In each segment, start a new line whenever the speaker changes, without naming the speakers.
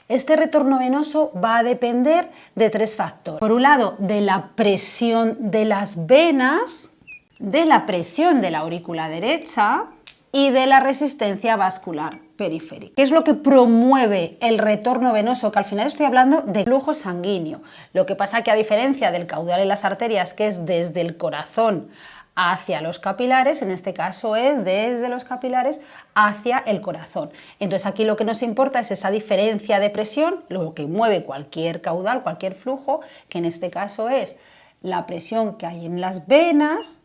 Este retorno venoso va a depender de tres factores. Por un lado, de la presión de las venas, de la presión de la aurícula derecha y de la resistencia vascular periférica. ¿Qué es lo que promueve el retorno venoso? Que al final estoy hablando de flujo sanguíneo. Lo que pasa que a diferencia del caudal en las arterias, que es desde el corazón hacia los capilares, en este caso es desde los capilares hacia el corazón. Entonces aquí lo que nos importa es esa diferencia de presión, lo que mueve cualquier caudal, cualquier flujo, que en este caso es la presión que hay en las venas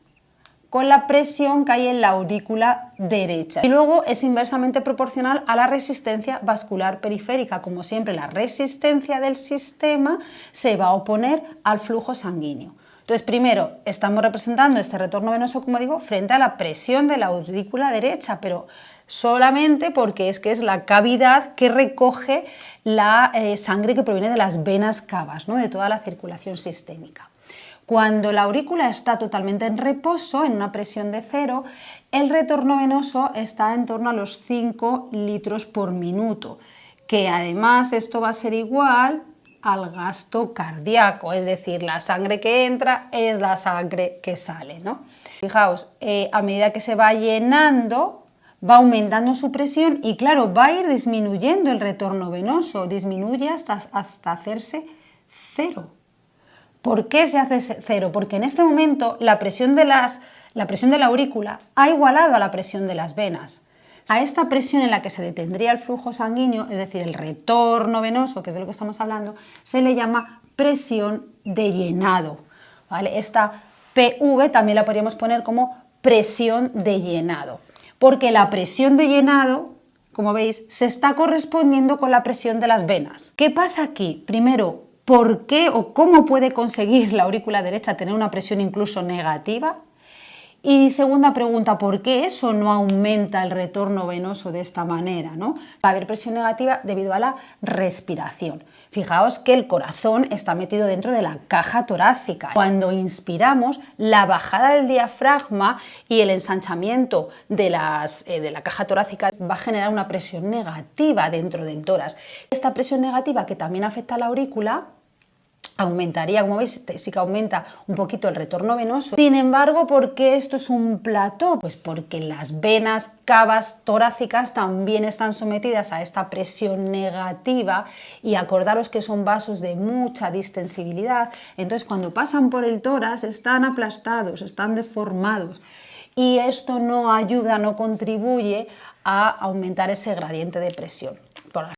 con la presión que hay en la aurícula derecha. Y luego es inversamente proporcional a la resistencia vascular periférica. Como siempre, la resistencia del sistema se va a oponer al flujo sanguíneo. Entonces, primero, estamos representando este retorno venoso, como digo, frente a la presión de la aurícula derecha, pero solamente porque es que es la cavidad que recoge la sangre que proviene de las venas cavas, ¿no? De toda la circulación sistémica. Cuando la aurícula está totalmente en reposo, en una presión de 0, el retorno venoso está en torno a los 5 litros por minuto, que además esto va a ser igual al gasto cardíaco, es decir, la sangre que entra es la sangre que sale, ¿no? Fijaos, a medida que se va llenando, va aumentando su presión y claro, va a ir disminuyendo el retorno venoso, disminuye hasta hacerse 0. ¿Por qué se hace 0? Porque en este momento la presión de la aurícula ha igualado a la presión de las venas. A esta presión en la que se detendría el flujo sanguíneo, es decir, el retorno venoso, que es de lo que estamos hablando, se le llama presión de llenado, ¿vale? Esta PV también la podríamos poner como presión de llenado, porque la presión de llenado, como veis, se está correspondiendo con la presión de las venas. ¿Qué pasa aquí? Primero, ¿por qué o cómo puede conseguir la aurícula derecha tener una presión incluso negativa? Y segunda pregunta, ¿por qué eso no aumenta el retorno venoso de esta manera, ¿no? Va a haber presión negativa debido a la respiración. Fijaos que el corazón está metido dentro de la caja torácica. Cuando inspiramos, la bajada del diafragma y el ensanchamiento de la caja torácica va a generar una presión negativa dentro del tórax. Esta presión negativa, que también afecta a la aurícula, aumentaría, como veis, sí que aumenta un poquito el retorno venoso. Sin embargo, ¿por qué esto es un plató? Pues porque las venas cavas torácicas también están sometidas a esta presión negativa y acordaros que son vasos de mucha distensibilidad, entonces cuando pasan por el tórax están aplastados, están deformados y esto no ayuda, no contribuye a aumentar ese gradiente de presión.